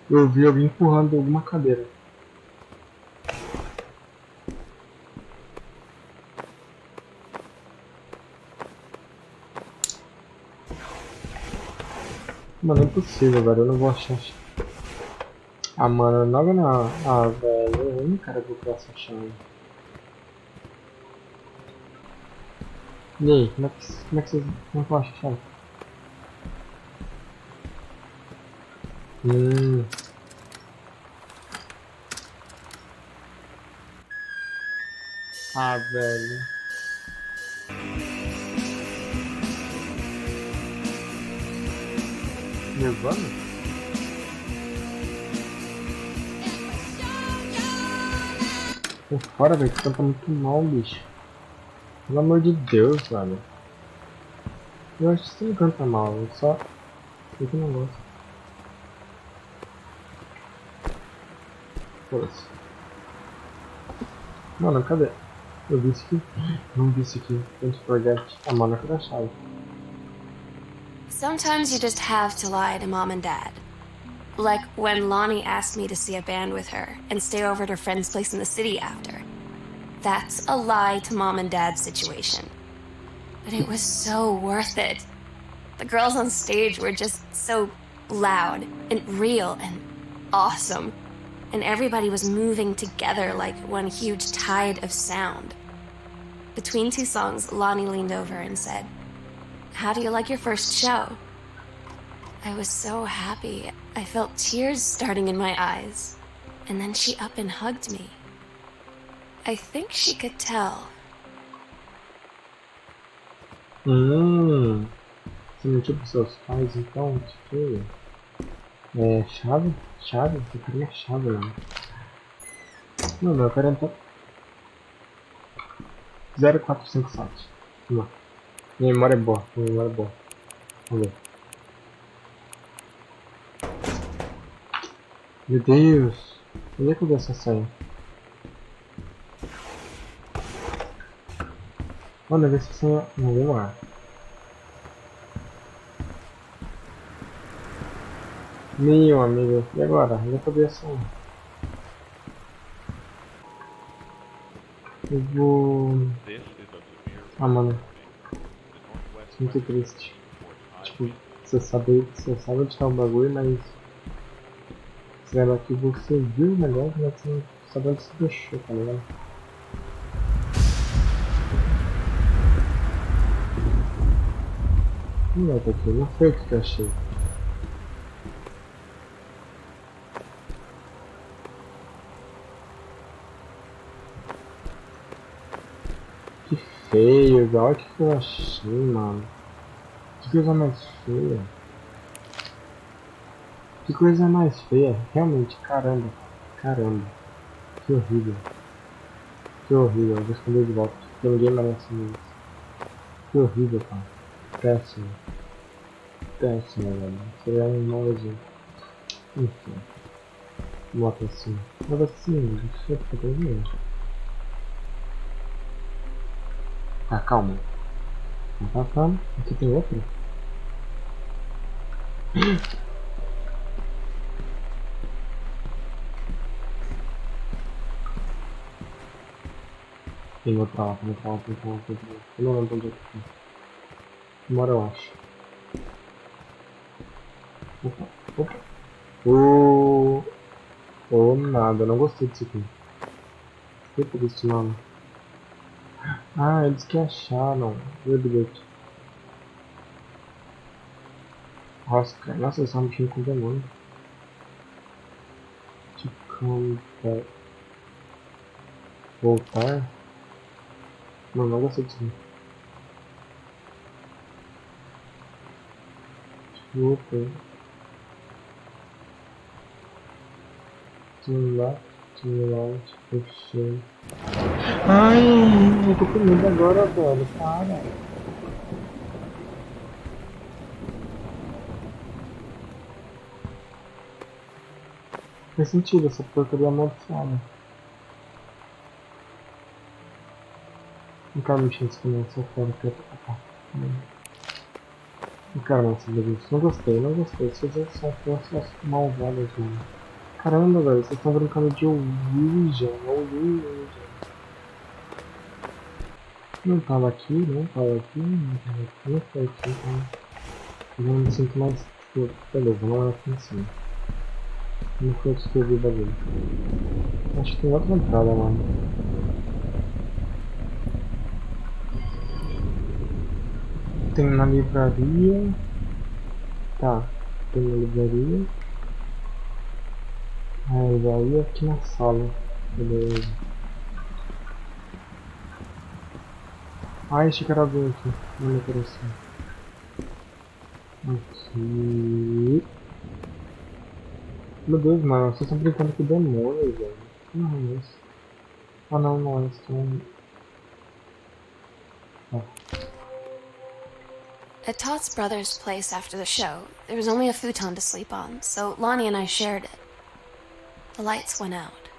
Eu vi alguém empurrando alguma cadeira. Mano, é impossível, velho. Eu não vou achar. Ah, mano, não. Ah, velho. Eu não quero procurar essa chave. E aí, como é que eu acho a chave? Hum. Ah, velho. Nirvana? Tô fora, velho. Você canta muito mal, bicho. Pelo amor de Deus, velho. Eu acho que você não canta mal. Eu só. Eu que não gosto. Foda-se. Mano, cadê? Eu vi isso aqui. Não vi isso aqui. Don't forget. A mano da chave. Sometimes you just have to lie to mom and dad. Like when Lonnie asked me to see a band with her and stay over at her friend's place in the city after. That's a lie to mom and dad situation. But it was so worth it. The girls on stage were just so loud and real and awesome. And everybody was moving together like one huge tide of sound. Between two songs, Lonnie leaned over and said, "How do you like your first show?" I was so happy. I felt tears starting in my eyes. And then she up and hugged me. I think she could tell. Você mentiu pros seus pais, então? Tipo. Chave? Chave? Eu queria chave, mano. Mano, eu quero entrar. 0457. Vamos lá. Minha memória é boa. Minha memória é boa. Vamos ver. Meu Deus. Onde é que eu vi essa senha? Mano, eu vi essa senha. Não, vamos lá. Meu amigo. E agora? Onde é que eu vi a senha? Eu vou. Ah, mano. Muito triste. Tipo, você sabe onde tá o bagulho, mas. Será que você viu o negócio, mas você não sabe onde você deixou, tá ligado? Não é daqui, não foi o que eu achei. Que feio, olha o que eu achei, mano. Que coisa mais feia. Que coisa mais feia. Realmente, caramba. Caramba. Que horrível. Que horrível. Eu vou esconder de volta. Porque ninguém merece isso. Que horrível, cara. Péssimo. Péssimo, velho. Seria um mau exemplo. Enfim. Bota assim. Bota assim. Deixa eu ficar mesmo. Tá, calma. Tá, calma. Aqui tem outro. Tem outra lá, tem outra lá, tem outra lá, tem outra lá. Eu não lembro onde é que tá. Uma hora eu acho. Opa, opa. Nada, eu não gostei disso aqui. Gostei por esse nome. Ah, eles que acharam. Meu bilhete. Rosca. Nossa, eles são um bichinho com demônio. To come back. Voltar? Não, não gostei disso. Voltar. To left, to right, puxei. Ai, eu tô com medo agora, velho. Para. Faz sentido essa porcaria amaldiçoada. Não quero mexer nesse caminhão, só quero que eu... Cara, nossa, beleza. Não gostei, não gostei. Vocês são forças malvadas, mano. Caramba, velho, vocês estão brincando de Ouija, Ouija. Não tava aqui, não tava aqui, não tava aqui, não foi aqui, então. Eu não me sinto mais, tipo, beleza, não é aqui em cima. Não foi eu que escrevi o bagulho. Acho que tem outra entrada, mano. Tem na livraria. Tá, tem na livraria. Mas aí aqui na sala. Beleza. Ah, esse cara veio aqui. No meu coração. Aqui. Meu Deus, mano, vocês estão brincando com demônios, velho. Não é isso. Ah, não, não é isso. Ah, At Todd's brother's place after the show, there was only a futon to sleep on, so Lonnie and I shared it. The lights went out.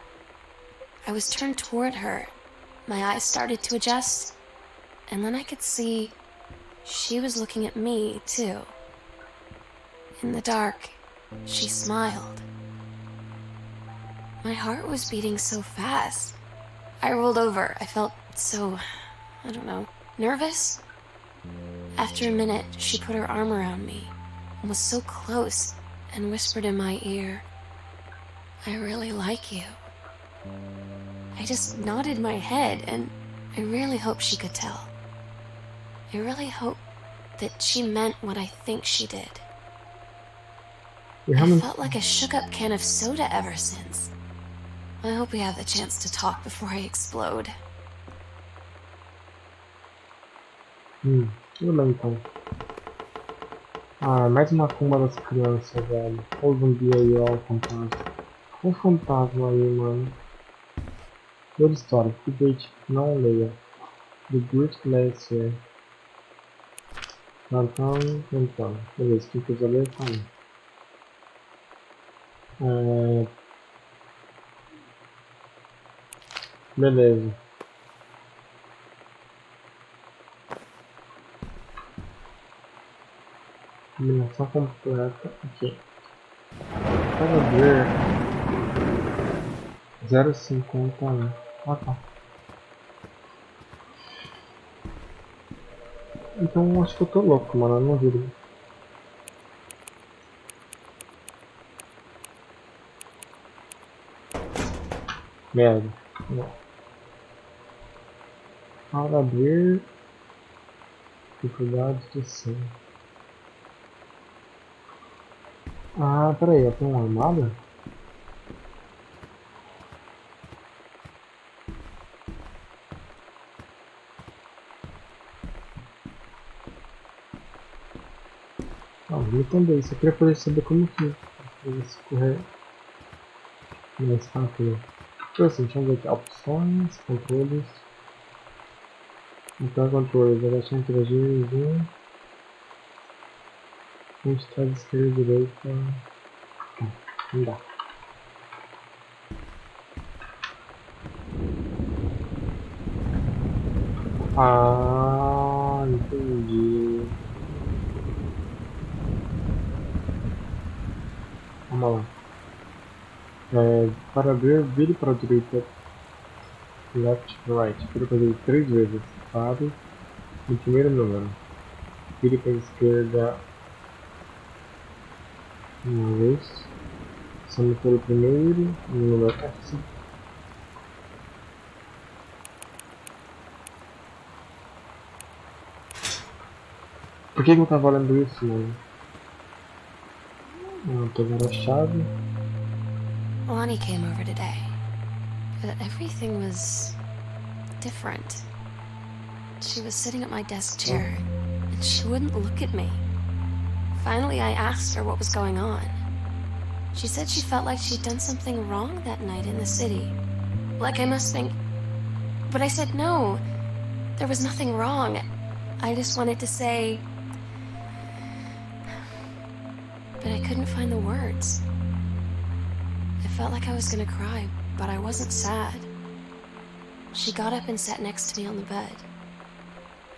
I was turned toward her. My eyes started to adjust, and then I could see she was looking at me, too. In the dark, she smiled. My heart was beating so fast. I rolled over. I felt so, I don't know, nervous? After a minute, she put her arm around me and was so close and whispered in my ear, "I really like you." I just nodded my head, and I really hope she could tell. I really hope that she meant what I think she did. I felt like a shook-up can of soda ever since. I hope we have the chance to talk before I explode. Tudo bem então. Ah, mais uma tumba das crianças, velho. Olha o zumbi aí, ó, o fantasma. Olha o fantasma aí, mano. Toda história. Debate, não leia. The Great Glacier. Então. Beleza, quem quiser ler, tá aí. Beleza. Combinação completa. Aqui. Para ver. 0,51. Ah, tá. Então acho que eu tô louco, mano. Eu não vi. Merda. Não. Para abrir. Dificuldade de 100. Ah, peraí. Eu tenho uma armada? Ah, eu também. Só queria poder saber como que eles correr nesse canto. Tipo assim, deixa eu ver aqui. Opções, controles. Então, controles. Agachar, interagir, zoom. Mostrar esquerda e direita. Não dá. Ah, entendi. Vamos lá. Para ver, vire para a direita. Left, right. Vire para a direita 3 vezes. Pare no primeiro número. Vire para a esquerda uma vez. Passando pelo primeiro número. Sim. Por que eu tava olhando isso, mano? Pegar a chave. Lonnie came over today, but everything was different. She was sitting at my desk chair, and she wouldn't look at me. Finally, I asked her what was going on. She said she felt like she'd done something wrong that night in the city. Like I must think... But I said no, there was nothing wrong. I just wanted to say... But I couldn't find the words. I felt like I was gonna cry, but I wasn't sad. She got up and sat next to me on the bed.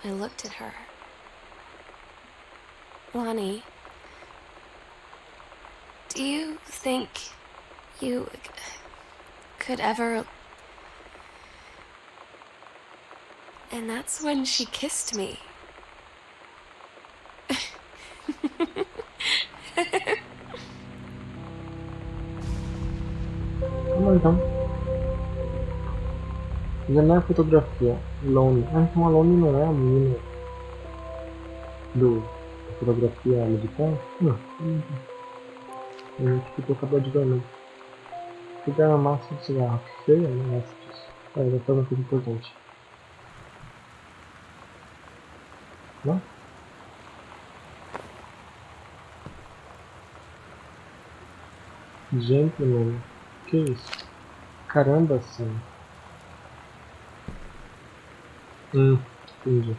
I looked at her. Lonnie, do you think you could ever... And that's when she kissed me. Vamos então. Já não é fotografia. Lonnie. Ah, então a Lonnie não é a menina do fotografia americana? Não. A gente ficou cabelo de vermelho. Pegar uma massa de cigarro feia, não gosto disso. Já foi uma coisa importante. Não? Gentleman. Que isso? Caramba, Sam. Entendi.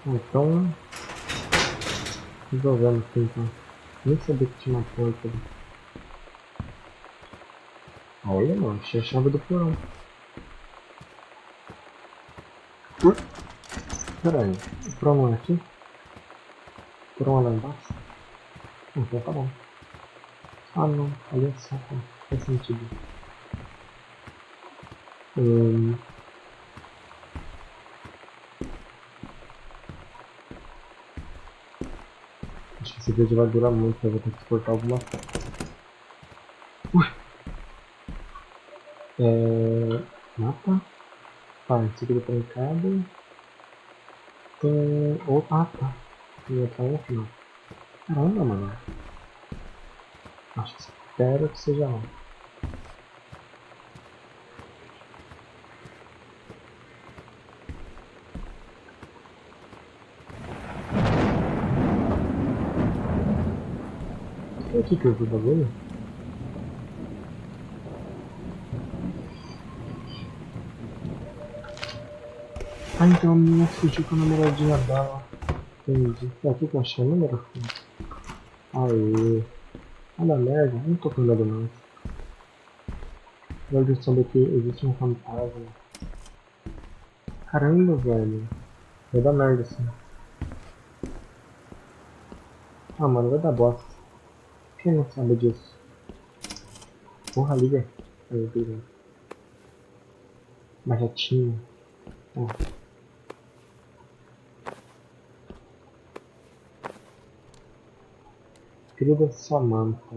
Então... resolvemos aqui então. Nem sabia que tinha uma porta ali. Olha, mano, achei a chave do porão. Pera aí, o porão não é aqui? O porão é lá embaixo? Então tá bom. Ah não, olha só, faz sentido. Acho que esse vídeo vai durar muito, eu vou ter que exportar alguma coisa. Mapa. Tá, esse aqui é trancado. Tem outro. Ah tá. Tem outra no final. Caramba, mano. Acho que espero que seja lá. Foi aqui que eu vi o bagulho? Ah, então a menina fugiu com a namoradinha dela. Entendi. É aqui que eu achei o número? Aê. Olha a merda, não tô com medo não. Agora de saber que existe um fantasma. Caramba, velho. Vai dar merda assim. Ah, mano, vai dar bosta. Quem não sabe disso? Porra, liga. Aí, liga. Uma retinha. Querida Samantha,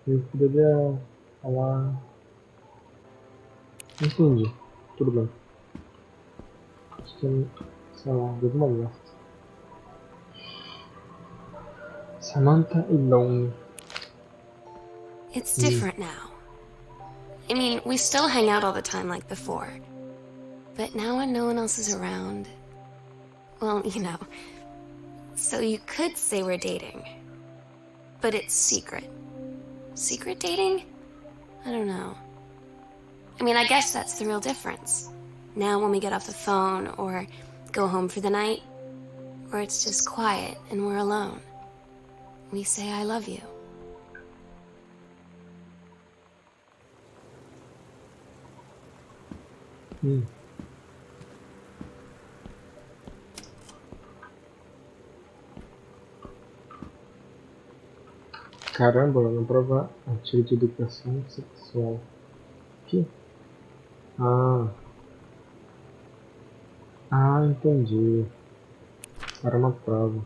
eu poderia falar... Entendi, tudo bem. Acho que, sei lá, deu uma bosta. Samantha e Lonnie. It's different now. I mean, we still hang out all the time like before. But now when no one else is around... Well, you know. So you could say we're dating. But it's secret. Secret dating? I don't know. I mean, I guess that's the real difference. Now when we get off the phone or go home for the night, or it's just quiet and we're alone, we say I love you. Caramba, na prova antiga de educação sexual. Que? Ah, entendi. Era uma prova.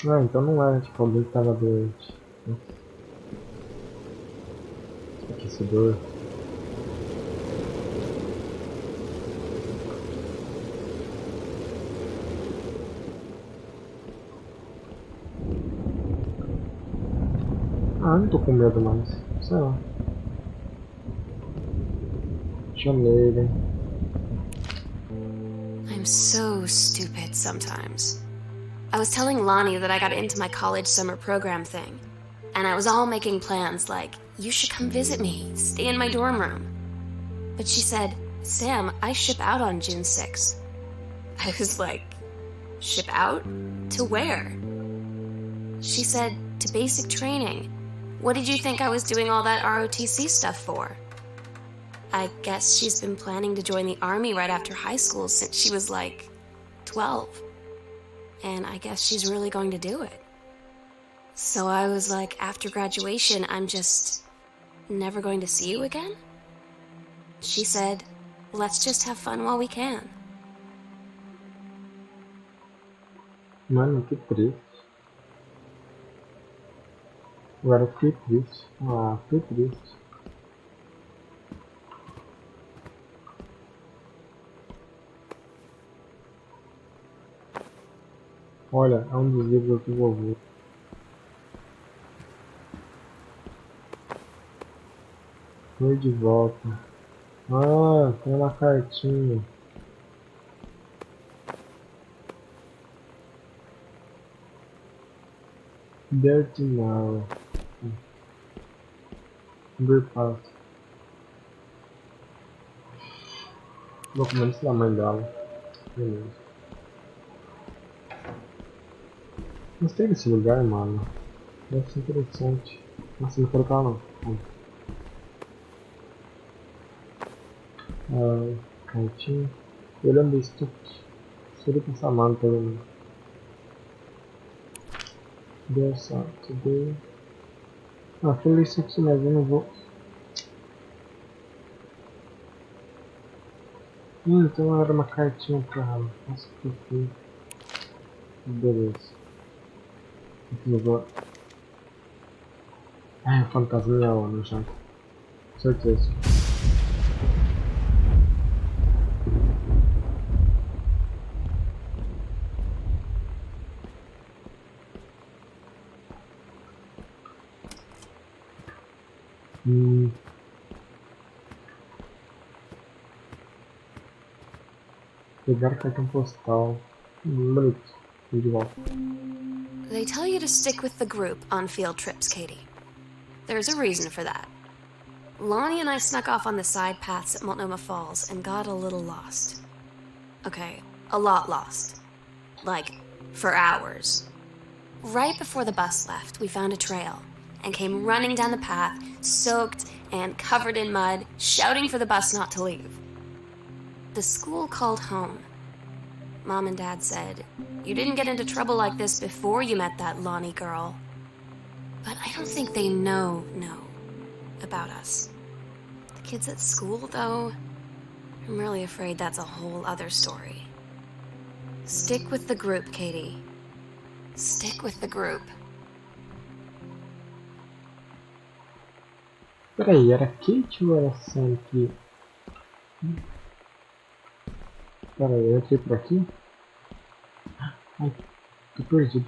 Ah, então não era tipo alguém que tava doente. Aquecedor. Ah, não tô com medo mais. Sei lá. Janeiro. I'm so stupid sometimes. I was telling Lonnie that I got into my college summer program thing, and I was all making plans like, you should come visit me, stay in my dorm room. But she said, Sam, I ship out on June 6th. I was like, ship out? To where? She said, to basic training. What did you think I was doing all that ROTC stuff for? I guess she's been planning to join the army right after high school since she was like 12. And I guess she's really going to do it. So I was like, after graduation, I'm just never going to see you again? She said, let's just have fun while we can. Mano, que triste. Agora eu fiquei triste. Ah, fiquei triste. Olha, é um dos livros do vovô. Foi de volta. Ah, tem uma cartinha. Dirty now. Underpass. Documentos da mãe dela. Beleza. Gostei desse lugar, mano. Deve ser interessante. Nossa, não quero cá não. Cartinha. Olhando isso tudo. Seria pensar mal, tá vendo? Deixa, today. Ah, falei isso aqui, mas eu não vou. Então era uma cartinha pra ela. Nossa, que feio. Beleza. Aqui eu vou. Ah, o fantasminha lá no chão. Certeza. Pegar cartão postal. Bonito. De volta. They tell you to stick with the group on field trips, Katie. There's a reason for that. Lonnie and I snuck off on the side paths at Multnomah Falls and got a little lost. Okay, a lot lost. Like, for hours. Right before the bus left, we found a trail and came running down the path, soaked and covered in mud, shouting for the bus not to leave. The school called home. Mom and Dad said, you didn't get into trouble like this before you met that Lonnie girl. But I don't think they know about us. The kids at school, though, I'm really afraid that's a whole other story. Stick with the group, Katie. Stick with the group. Peraí, era Kate ou era Sam que... Peraí, eu entrei por aqui? Ai, tô perdido.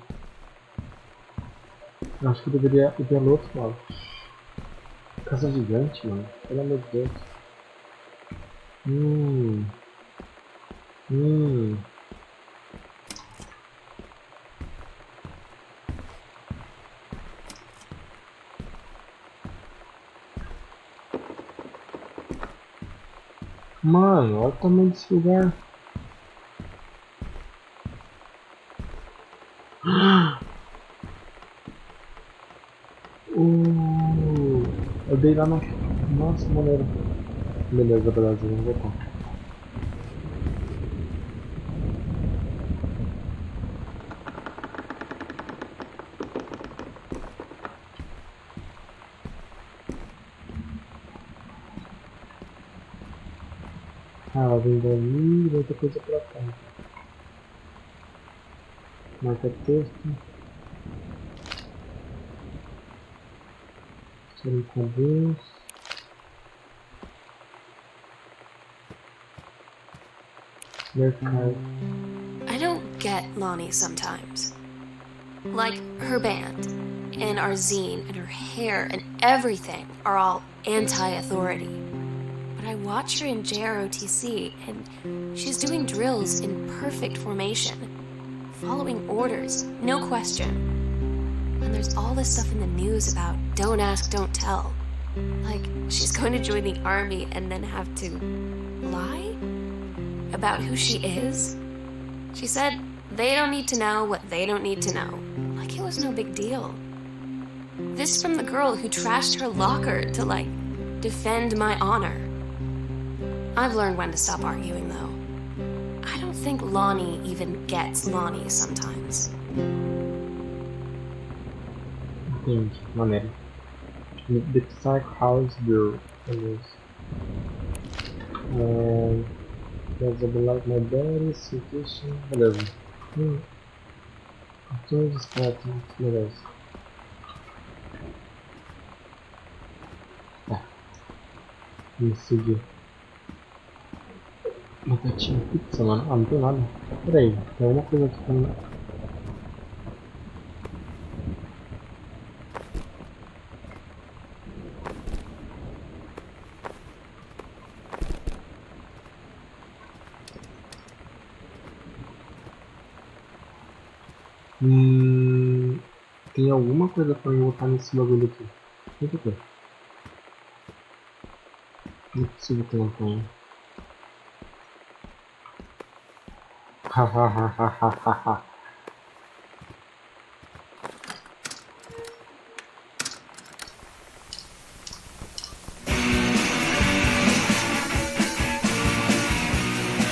Eu acho que eu deveria ir pelo outro lado. Casa gigante, mano. Pelo amor de Deus. Mano, olha o tamanho desse lugar. Eu dei lá na... Nossa, maneiro. Beleza, Brasil, vamos voltar. Ah, ela vem dali e outra coisa pra cá. Marca texto. Serem alguns. Mercado. I don't get Lonnie sometimes. Like, her band, and our zine, and her hair, and everything are all anti-authority. But I watch her in JROTC, and she's doing drills in perfect formation, following orders, no question. And there's all this stuff in the news about don't ask, don't tell. Like, she's going to join the army and then have to lie about who she is. She said they don't need to know what they don't need to know. Like it was no big deal. This from the girl who trashed her locker to, like, defend my honor. I've learned when to stop arguing, though. I don't think Lonnie even gets Lonnie sometimes. Entendi, maneiro. The Psych House Girl, beleza. Does I like my daddy, situation, beleza. Tudo discreto, beleza. Tá. Vamos seguir. Batatinha pizza, mano. Ah, não tem nada. Pera aí, tem alguma coisa aqui pra mim. Tem alguma coisa pra eu botar nesse bagulho aqui. O que é? Não é possível que não tenha. Hahaha.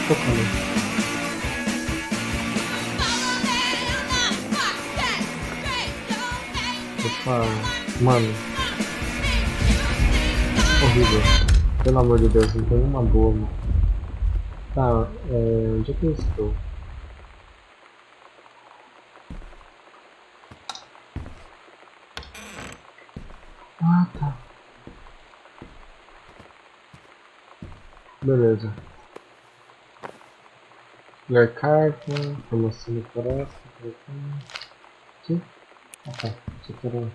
Tocando. Opa, mano. Horrível. Pelo amor de Deus, não tem uma boa, mano. Tá, onde é que eu estou? Ah, tá. Beleza. Ler carta, promoção de floresta, aqui. Ah, tá. Isso aqui era...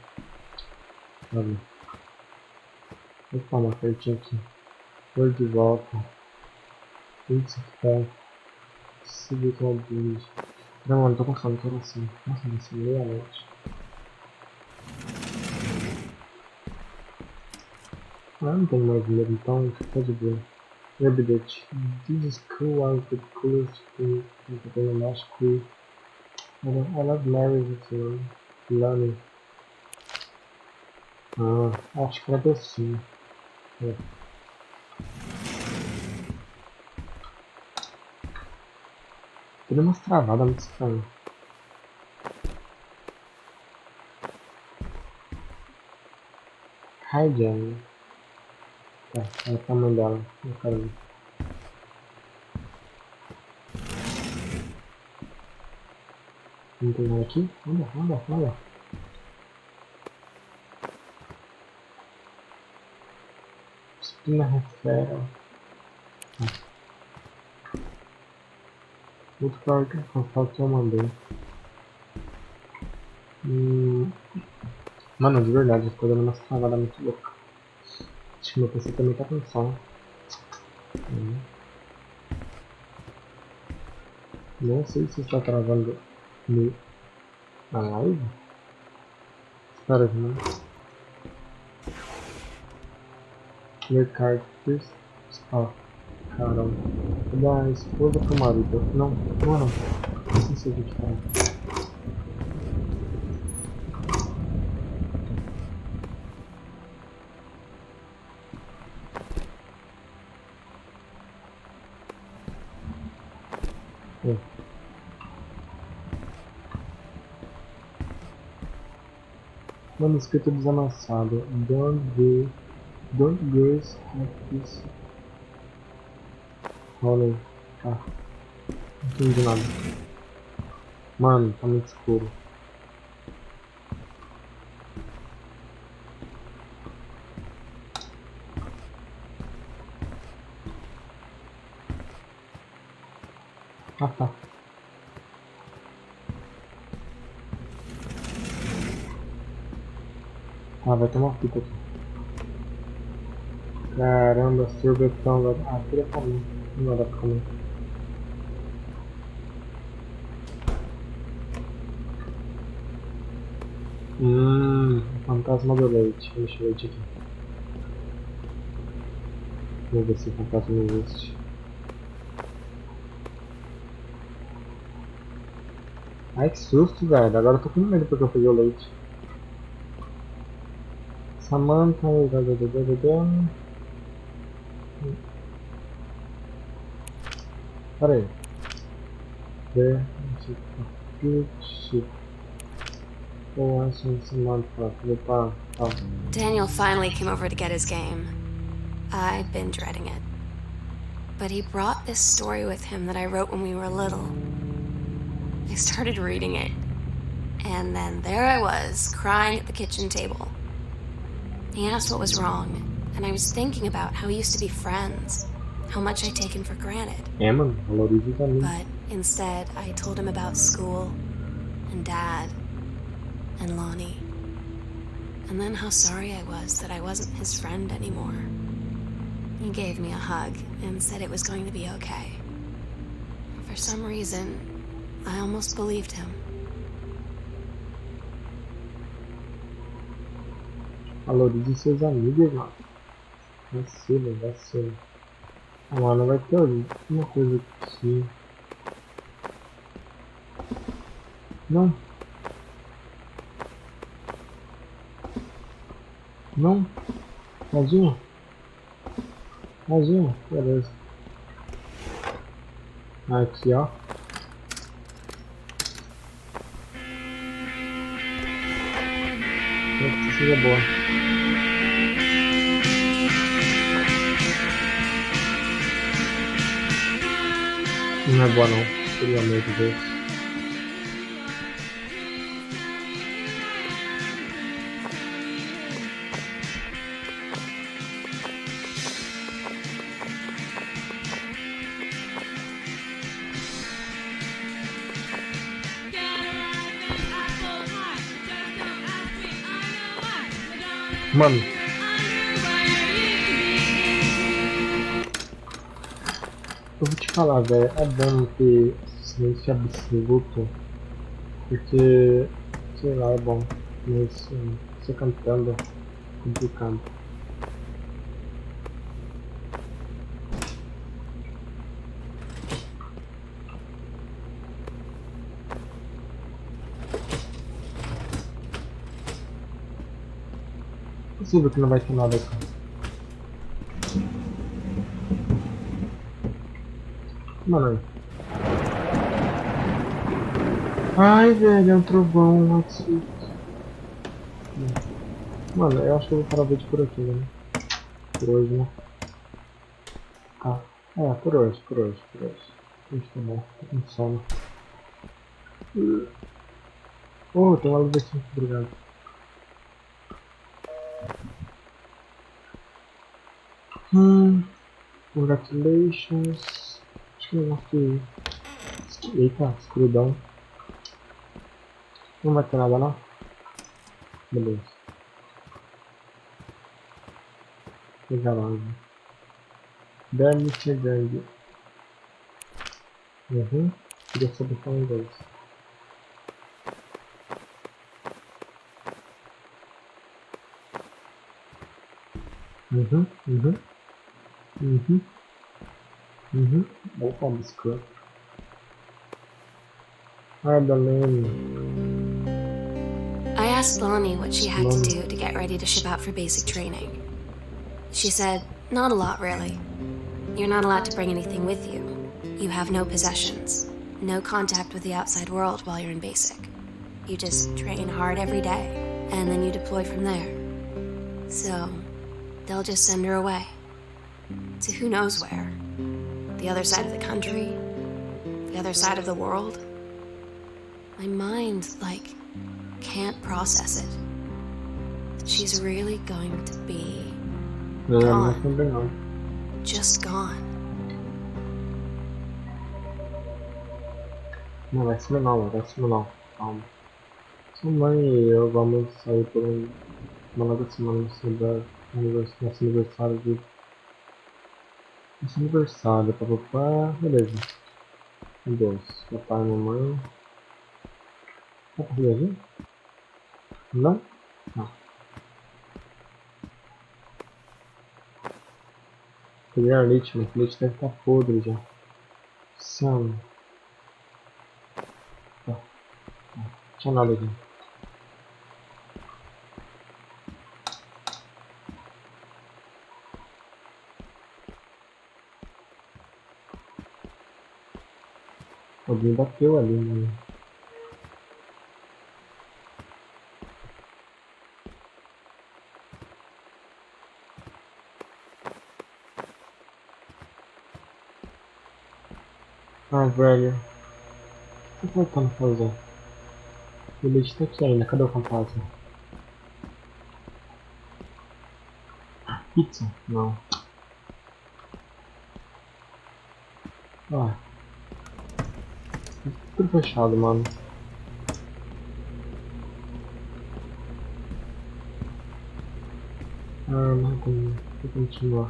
Ali. Opa, uma cartinha aqui. Cor de volta. Isso aqui. Seguir com alguns. Não, mano, tô com fome, tô assim. Nossa, vai ser meia-noite. Ah, não tem mais dinheiro, então fica de boa. Update. This school was the coolest school in the last school. I love Mary to learning. Ah, acho que era docinho. É. Tem umas travadas muito estranhas. Hi, Jenny. Tá, é o tamanho dela. Eu quero ver. Não tem nada aqui? Olha. Espina refere. Outro código contato que eu mandei. Mano, de verdade, eu tô dando umas travadas muito loucas. Acho que meu PC também tá com som. Não sei se está travando na live. Espera que não. Ler cartas. Ah, caramba. Da esposa pro marido. Não. Não sei o que tá. Manuscrito desamassado. Don't girls have this. Olha, tá. Não entendi nada. Mano, tá muito escuro. Ah, tá. Ah, vai ter uma fita aqui. Caramba, sorvetão, velho. Ah, queria comer. Não dá pra comer. Fantasma do leite. Deixa eu ver aqui. Vamos ver se o fantasma existe. Ai, que susto, velho. Agora eu tô com medo porque eu peguei o leite. Samantha. Pera aí. Shit. Oh, I see someone for the bar. Oh. Daniel finally came over to get his game. I'd been dreading it. But he brought this story with him that I wrote when we were little. I started reading it, and then there I was, crying at the kitchen table. He asked what was wrong, and I was thinking about how we used to be friends, how much I'd taken for granted. Mano, valoriza também. But instead, I told him about school, and Dad, and Lonnie. And then how sorry I was that I wasn't his friend anymore. He gave me a hug and said it was going to be okay. For some reason, I almost believed him. Valorize seus amigos, mano. Vacila, vacila. Ah, mano, vai ter alguma coisa aqui. Não. Não. Tadinho. Tadinho. Beleza. Aqui, ó. Espero que seja boa. Não é boa não, pelo amor de Deus. Mano, eu vou te falar, velho, é bom ter silêncio absoluto, porque, sei lá, é bom, mas você cantando é complicado. Possível que não vai ter nada aqui. Mano. Ai, velho, é um trovão aqui. Mano, eu acho que eu vou parar o vídeo por aqui, né? Por hoje, né? Ah, é, por hoje. Isso tá bom, tô com sono. Oh, tem uma luz aqui, obrigado. Congratulations. Acho que eu gosto de... Eita, escuridão. Não vai ter nada não? Beleza. Pegar lá. Deve chegando. Queria saber falar inglês. Opa, biscoito. Darlene. I asked Lonnie what she had to do to get ready to ship out for basic training. She said, not a lot really. You're not allowed to bring anything with you. You have no possessions, no contact with the outside world while you're in basic. You just train hard every day, and then you deploy from there. So, they'll just send her away. To who knows where. The other side of the country, the other side of the world. My mind, can't process it. She's really going to be gone. Just gone. Não, vai ser não. Calma. Sua mãe e eu vamos sair por uma nova semana nosso aniversário de... Nosso aniversário, papapá, beleza. Meu Deus, papai e mamãe. Tá pra fazer aqui? Não? Não. Peguei a leite, mas o leite deve estar podre já. São. Tá. Não tinha nada aqui. Alguém bateu ali, mano. Ah, velho. O que tá tentando fazer? O Deixa tá aqui ainda. Cadê o fantasma? Pizza? Não. Ah. Tudo fechado, mano. Ah, não tem. Vou continuar.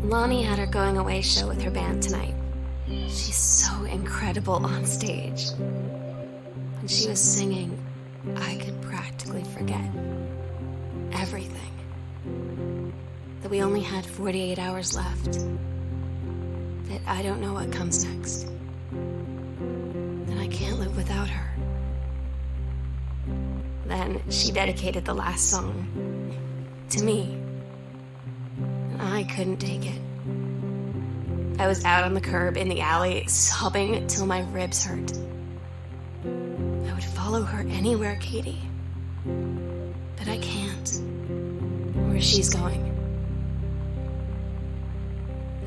Lonnie had her going away show with her band tonight. She's so incredible on stage. When she was singing, I could practically forget everything. That we only had 48 hours left. That I don't know what comes next. That I can't live without her. Then she dedicated the last song to me. And I couldn't take it. I was out on the curb in the alley, sobbing till my ribs hurt. I would follow her anywhere, Katie. But I can't. Where she's going.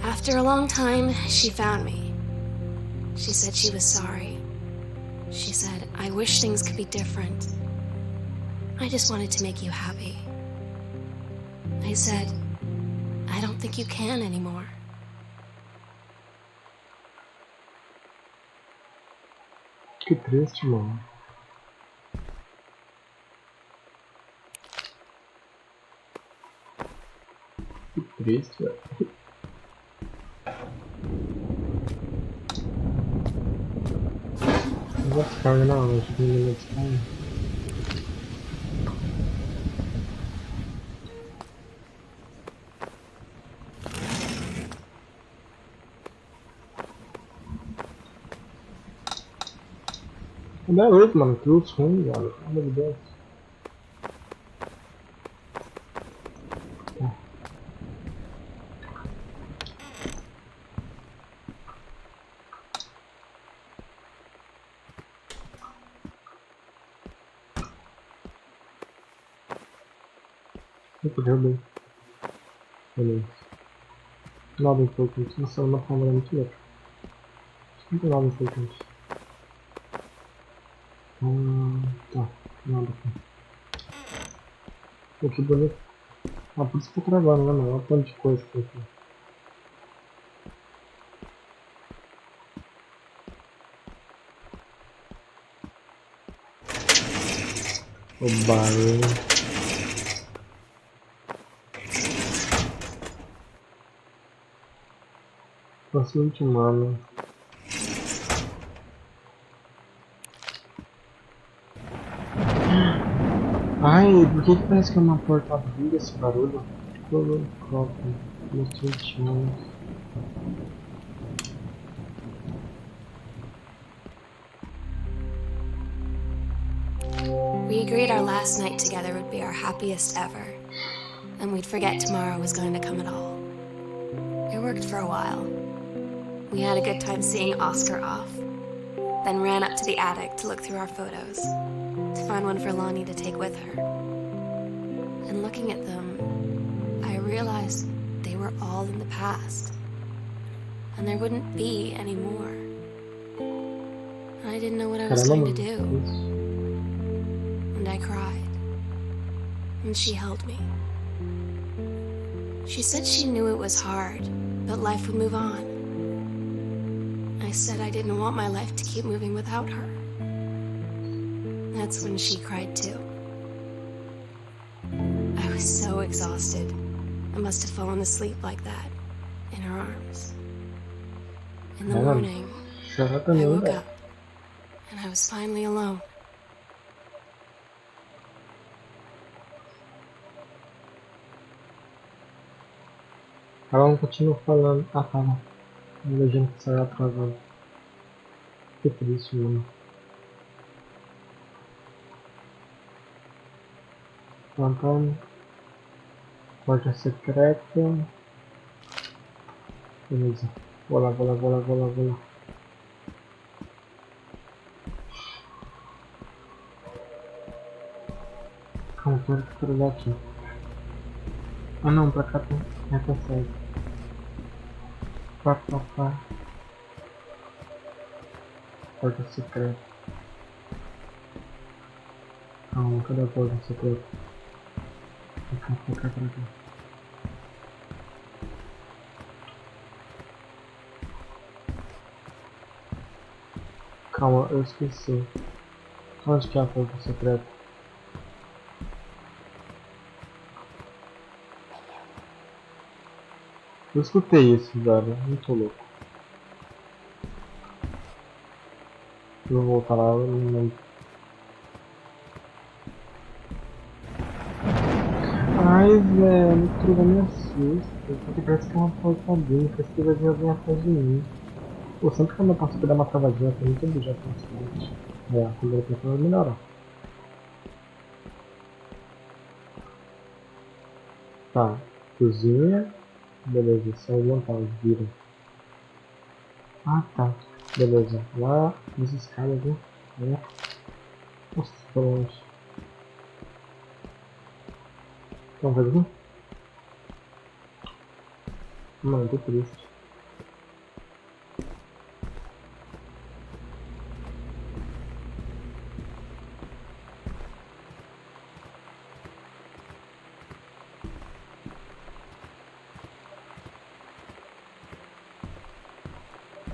After a long time, she found me. She said she was sorry. She said, I wish things could be different. I just wanted to make you happy. I said, I don't think you can anymore. Que triste, mano. Que triste, velho. Não vou ficar, não. Acho que não vai ficar. Cadê a luz, mano? Que luz ruim, velho. Pelo amor de Deus. Eu derrubei. Beleza. Nada importante. Nossa, uma câmera muito louca. Acho que não tem nada importante. Tá. Nada aqui. Pô, que bonito. Ah, por isso que eu tô travando, né, mano? Olha o tanto de coisa que tem aqui. O barulho. Bastante mano. Ai, por que parece que é uma porta abrindo esse barulho? Pelo, cópia. Mostrei. We agreed our last night together would be our happiest ever, and we'd forget tomorrow was going to come at all. It worked for a while. We had a good time seeing Oscar off, then ran up to the attic to look through our photos, to find one for Lonnie to take with her. And looking at them, I realized they were all in the past, and there wouldn't be any more. And I didn't know what I was going to do. And I cried, and she held me. She said she knew it was hard, but life would move on. I said I didn't want my life to keep moving without her. That's when she cried too. I was so exhausted. I must have fallen asleep like that, in her arms. In the morning, I woke up, and I was finally alone. Ela não continua falando. Ah, tá. A legenda que saiu atrasada. Que triste, mano. Plantando. Porta secreta. Beleza. Vou lá. Calma, quero que eu aqui. Ah não, pra cá tá. Tá certo. Pá. Porta secreta. Calma, cadê a porta secreta? Pra cá. Calma, eu esqueci. Onde que é a porta secreta? Eu escutei isso, velho. Muito louco. Eu vou voltar lá, eu não lembro. Ai, velho, tudo me assusta. Porque parece que é uma portadinha, parece que vai vir atrás de mim. Pô, sempre quando eu passo por dar uma travadinha, tem muito objeto na cidade. Quando ele tenta melhorar. Tá, cozinha. Beleza, só montar os vira. Ah, tá. Beleza, lá nas escadas, né? Nossa, tô longe. Então, vai vir? Mano, tô triste.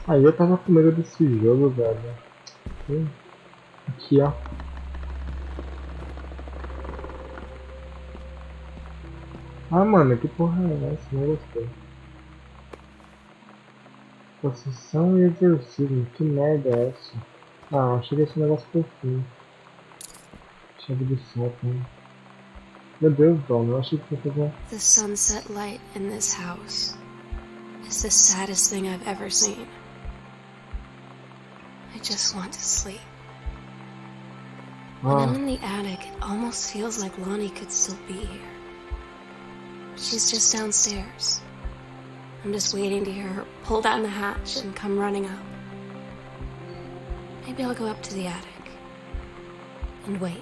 Aí eu tava com medo desse jogo, velho. Aqui, ó. Ah, mano, que porra é essa? Não gostei. Possessão e exorcismo. Que merda é essa? Ah, achei que esse negócio fofinho. Chave de sótão. Meu Deus, Dom, eu achei que ia fazer. The sunset light in this house is the saddest thing I've ever seen. I just want to sleep. When I'm in the attic, it almost feels like Lonnie could still be here. She's just downstairs. I'm just waiting to hear her pull down the hatch and come running up. Maybe I'll go up to the attic and wait.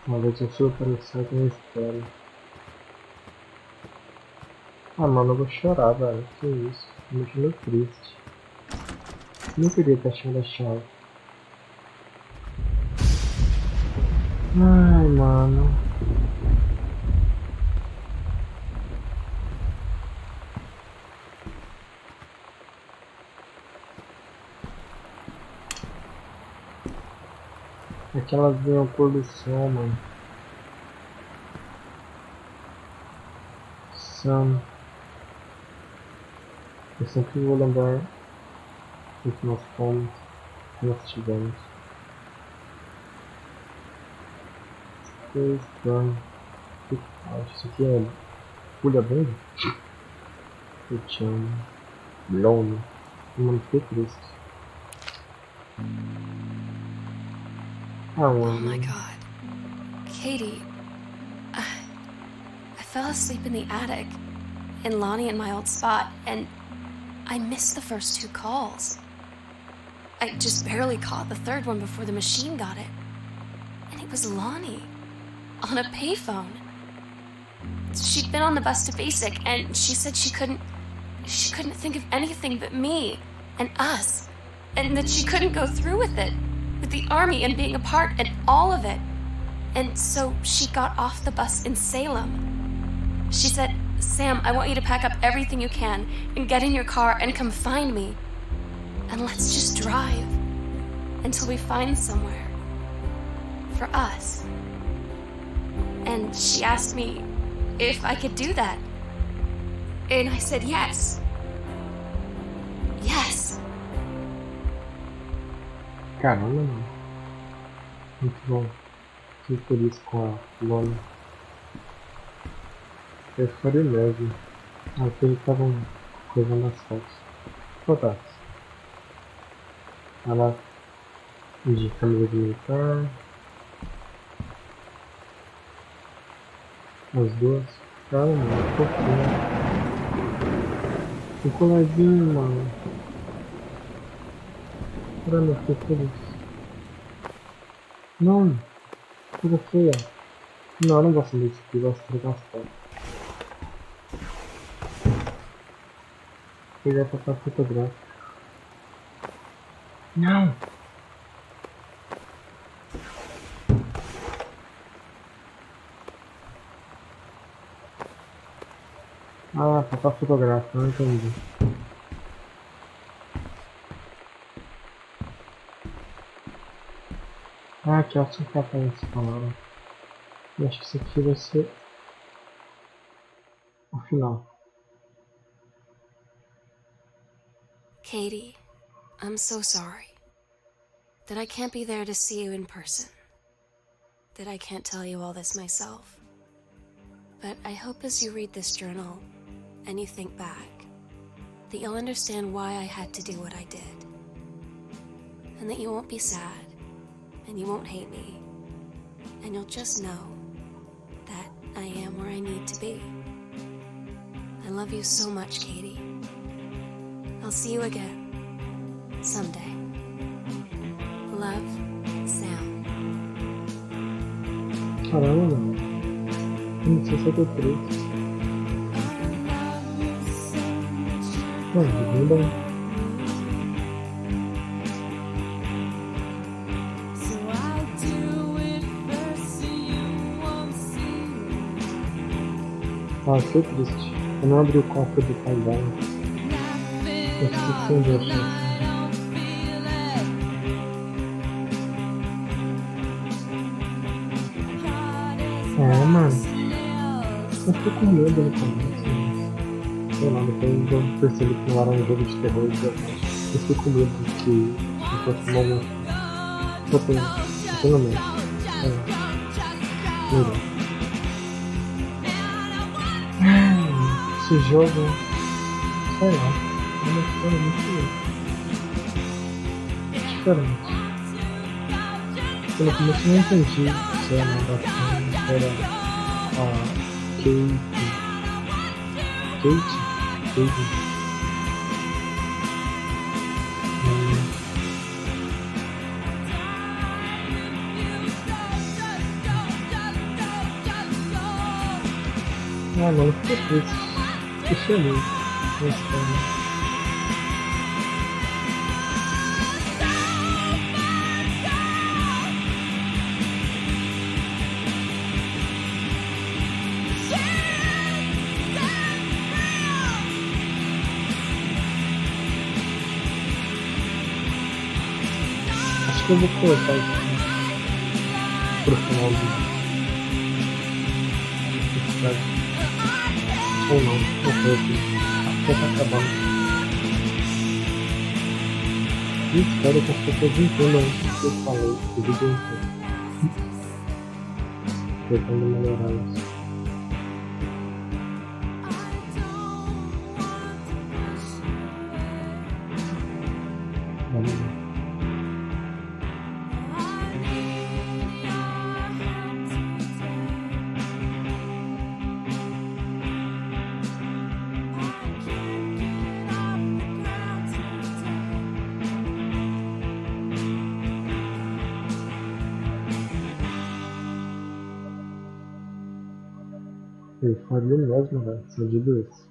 Uma vez eu fui para o site e espero. Ah, mano, eu vou chorar, velho. Que isso? Me deixando triste. Não queria ter achado a chave. Ai, mano. Aquelas vinham pôr do sol, mano. Sun. Eu sempre vou lembrar do que nós fomos, que nós tivemos. Que estranho. Que acho isso aqui é pulha bunda? Eu te amo. Lonely. Mano, fiquei triste. Ah, Oh mano. my god. Katie. I fell asleep in the attic, in Lonnie and my old spot, and I missed the first 2 calls. I just barely caught the third one before the machine got it. And it was Lonnie, on a payphone. She'd been on the bus to Basic, and she said she couldn't think of anything but me and us, and that she couldn't go through with it, with the army and being apart and all of it. And so she got off the bus in Salem. She said, "Sam, I want you to pack up everything you can and get in your car and come find me. And let's just drive until we find somewhere for us." And she asked me if I could do that. And I said yes. Yes. Caramba, mano. Muito bom. Fiquei feliz com a Lona. Eu faria mesmo. Aqui eles estavam coisando as fotos. Fotos. Ela De camisa de militar. As duas. Cara, mano, fofinho. O coladinho, mano. Caramba, eu fiquei feliz. Não, coisa feia. Não, eu não gosto disso aqui, eu gosto de pegar as fotos. Pegar pra cá fotográfico. Não! Ah, papel fotográfico, não entendi. Ah, que ótimo que aparece falaram. Eu acho que isso aqui vai ser o final. Katie, I'm so sorry that I can't be there to see you in person, that I can't tell you all this myself. But I hope as you read this journal and you think back, that you'll understand why I had to do what I did. And that you won't be sad, and you won't hate me, and you'll just know that I am where I need to be. I love you so much, Katie. I'll see you again, someday. Love, Sam. Caramba, mano. 63. Mano, bem bom. Ah, fiquei triste. Eu não abri o cofre do pai dela. Eu esqueci onde eu achei. É, mano. Eu fiquei com medo no começo, mas... Sei lá, depois eu percebi que não era um jogo de terror. Eu fiquei com medo de que não fosse um momento. Eu tenho medo. É. Melhor. Esse jogo... Sei lá. É uma história muito... diferente. Eu no começo eu não entendi se a narração era a Kate. Ah, mano, fiquei triste. Fiquei feliz na história. Acho que eu vou cortar isso pro final do episódio. Ou não sei aqui. Acho que tá acabando. E espero que as pessoas entendam o que eu falei, o vídeo inteiro. Tentando melhorar isso. Vamos lá. Eu faria mesmo, velho, se eu digo isso.